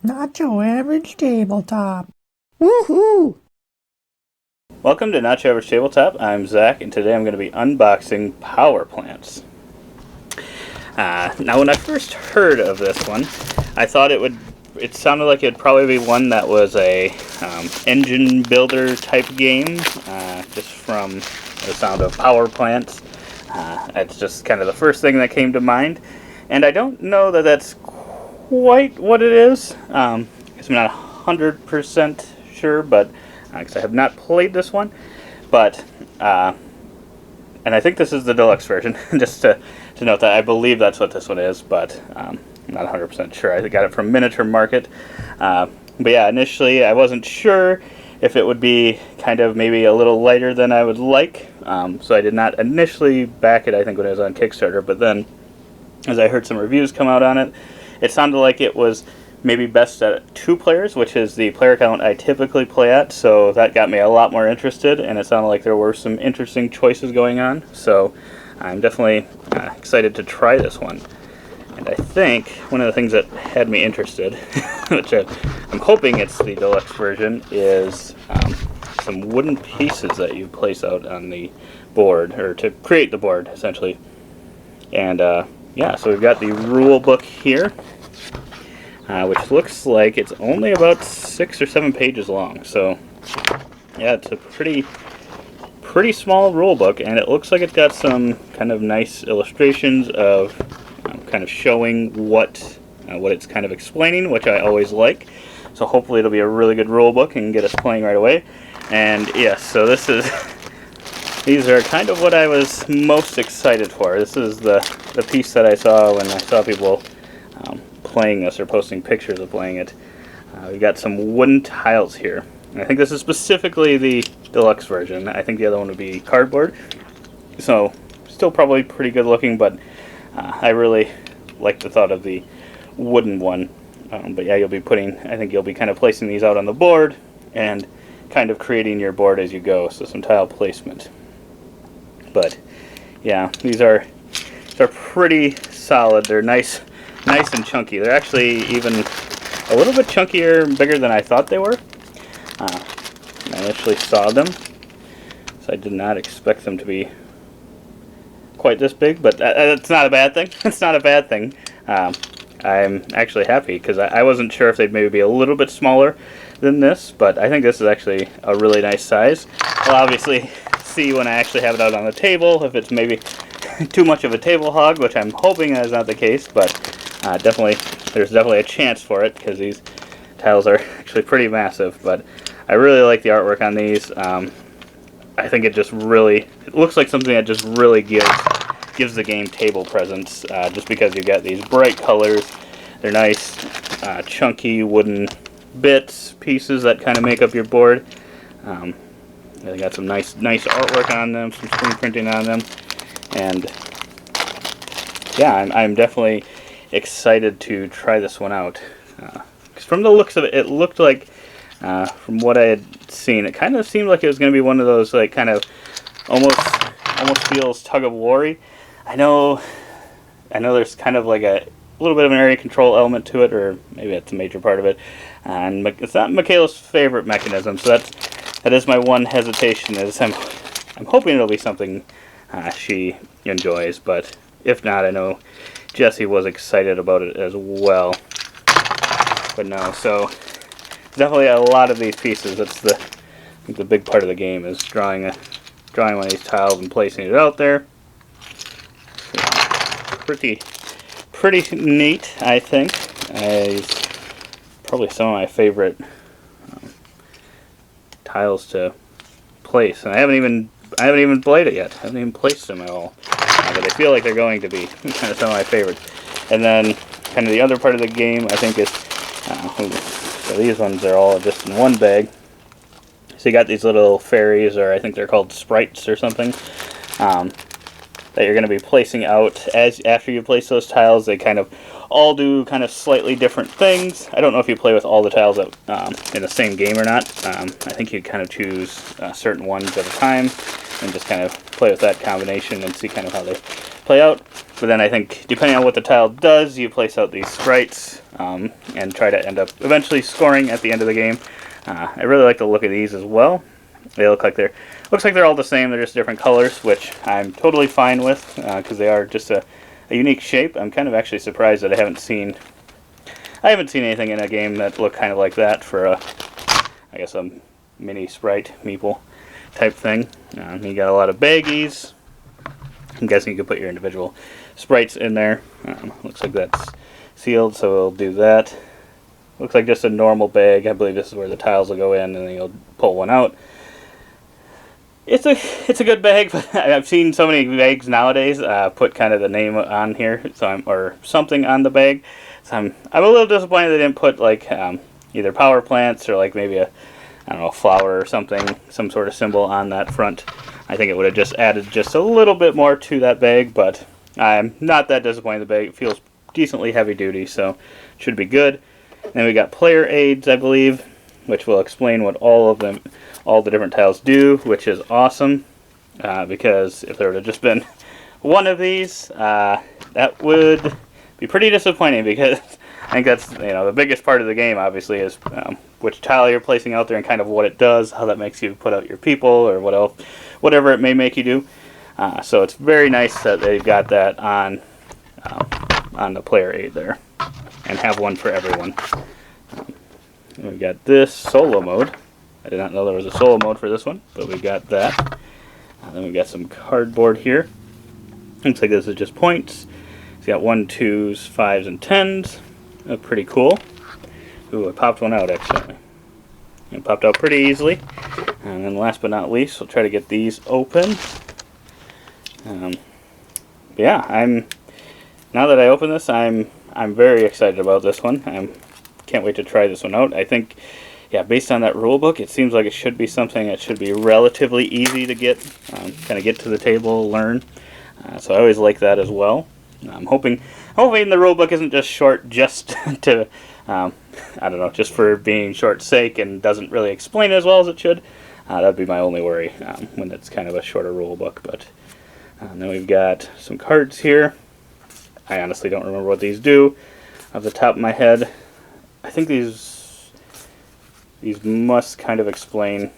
Not your average tabletop. Woohoo! Welcome to Not Your Average Tabletop. I'm Zach, and today I'm going to be unboxing Power Plants. Now, when I first heard of this one, I thought it sounded like it'd probably be one that was a engine builder type game, just from the sound of Power Plants. That's just kind of the first thing that came to mind, and I don't know that that's quite what it is. I'm not 100% sure, but because I have not played this one, but and I think this is the deluxe version. Just to note that I believe that's what this one is, but I'm not 100% sure. I got it from Miniature Market, but yeah, initially I wasn't sure if it would be kind of maybe a little lighter than I would like, so I did not initially back it. I think when it was on Kickstarter, but then as I heard some reviews come out on it, it sounded like it was maybe best at 2 players, which is the player count I typically play at, so that got me a lot more interested, and it sounded like there were some interesting choices going on, so I'm definitely excited to try this one. And I think one of the things that had me interested, which I'm hoping it's the deluxe version, is some wooden pieces that you place out on the board, or to create the board, essentially. And yeah, so we've got the rule book here, which looks like it's only about 6 or 7 pages long. So yeah, it's a pretty small rule book, and it looks like it's got some kind of nice illustrations of kind of showing what it's kind of explaining, which I always like. So hopefully it'll be a really good rule book and get us playing right away. And yes, so this is these are kind of what I was most excited for. This is the piece that I saw when I saw people playing this or posting pictures of playing it. We've got some wooden tiles here. And I think this is specifically the deluxe version. I think the other one would be cardboard. So still probably pretty good looking, but I really like the thought of the wooden one. But yeah, I think you'll be kind of placing these out on the board and kind of creating your board as you go. So some tile placement. But yeah, these are pretty solid. They're nice and chunky. They're actually even a little bit chunkier and bigger than I thought they were. I initially saw them, so I did not expect them to be quite this big, but that's not a bad thing. It's not a bad thing. I'm actually happy because I wasn't sure if they'd maybe be a little bit smaller than this, but I think this is actually a really nice size. I'll obviously see when I actually have it out on the table if it's maybe too much of a table hog, which I'm hoping that is not the case, but there's definitely a chance for it because these tiles are actually pretty massive. But I really like the artwork on these. I think it looks like something that just really gives the game table presence, just because you've got these bright colors. They're nice, chunky wooden pieces that kind of make up your board. They got some nice artwork on them, some screen printing on them, and yeah, I'm definitely excited to try this one out. Because from the looks of it, it looked like, from what I had seen, it kind of seemed like it was going to be one of those, like, kind of almost feels tug of war-y. I know there's kind of like a little bit of an area control element to it, or maybe that's a major part of it. And it's not Michaela's favorite mechanism, so that is my one hesitation. Is I'm hoping it'll be something she enjoys, but if not, I know Jesse was excited about it as well. But no, so definitely a lot of these pieces. That's the big part of the game is drawing one of these tiles and placing it out there. So, pretty neat, I think. It's probably some of my favorite tiles to place, and I haven't even played it yet. I haven't even placed them at all, but I feel like they're going to be kind of some of my favorites. And then kind of the other part of the game, I think, is so these ones are all just in one bag. So you got these little fairies, or I think they're called sprites or something, that you're going to be placing out after you place those tiles. They kind of all do kind of slightly different things. I don't know if you play with all the tiles in the same game or not. I think you kind of choose certain ones at a time and just kind of play with that combination and see kind of how they play out. But then I think, depending on what the tile does, you place out these sprites and try to end up eventually scoring at the end of the game. I really like the look of these as well. They looks like they're all the same. They're just different colors, which I'm totally fine with because they are just a unique shape. I'm kind of actually surprised that I haven't seen anything in a game that looked kind of like that for I guess a mini sprite meeple type thing. You got a lot of baggies. I'm guessing you could put your individual sprites in there. Looks like that's sealed, so we'll do that. Looks like just a normal bag. I believe this is where the tiles will go in, and then you'll pull one out. It's a good bag, but I've seen so many bags nowadays put kind of the name on here, or something on the bag. So I'm a little disappointed they didn't put like either power plants or like maybe a flower or something, some sort of symbol on that front. I think it would have just added just a little bit more to that bag, but I'm not that disappointed. The bag feels decently heavy duty, so it should be good. Then we got player aids, I believe, which will explain what all the different tiles do, which is awesome. Because if there would have just been one of these, that would be pretty disappointing. Because I think that's the biggest part of the game. Obviously, is which tile you're placing out there and kind of what it does, how that makes you put out your people or whatever it may make you do. So it's very nice that they've got that on the player aid there, and have one for everyone. We've got this solo mode. I did not know there was a solo mode for this one, but we've got that. Then we've got some cardboard here. Looks like this is just points. It's got 1s, 2s, 5s, and 10s. Pretty cool. Ooh, I popped one out accidentally. It popped out pretty easily. And then last but not least, we'll try to get these open. Yeah, now that I open this, I'm very excited about this one. Can't wait to try this one out. I think, yeah, based on that rule book, it seems like it should be something that should be relatively easy to get, kind of get to the table, learn. So I always like that as well. I'm hoping the rule book isn't just short just to, just for being short's sake and doesn't really explain it as well as it should. That'd be my only worry when it's kind of a shorter rule book. But then we've got some cards here. I honestly don't remember what these do off the top of my head. I think these must kind of explain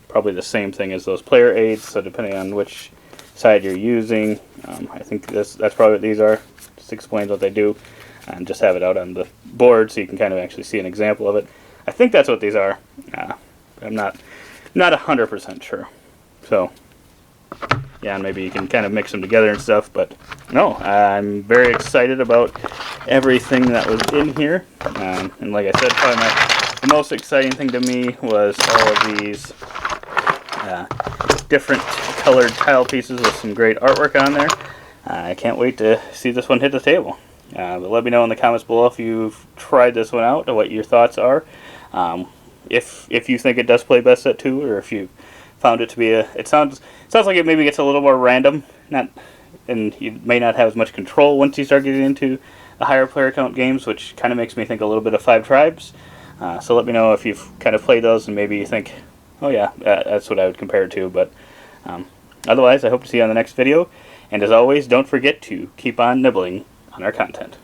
probably the same thing as those player aids, so depending on which side you're using, I think that's probably what these are. Just explains what they do, and just have it out on the board so you can kind of actually see an example of it. I think that's what these are. I'm not 100% sure. So yeah, and maybe you can kind of mix them together and stuff, but no, I'm very excited about everything that was in here. And like I said, probably the most exciting thing to me was all of these different colored tile pieces with some great artwork on there. I can't wait to see this one hit the table. But let me know in the comments below if you've tried this one out, or what your thoughts are. If you think it does play best at 2, or if you found it to be it sounds like it maybe gets a little more random, and you may not have as much control once you start getting into the higher player count games, which kind of makes me think a little bit of Five Tribes. So let me know if you've kind of played those and maybe you think, oh yeah, that's what I would compare it to. But otherwise, I hope to see you on the next video. And as always, don't forget to keep on nibbling on our content.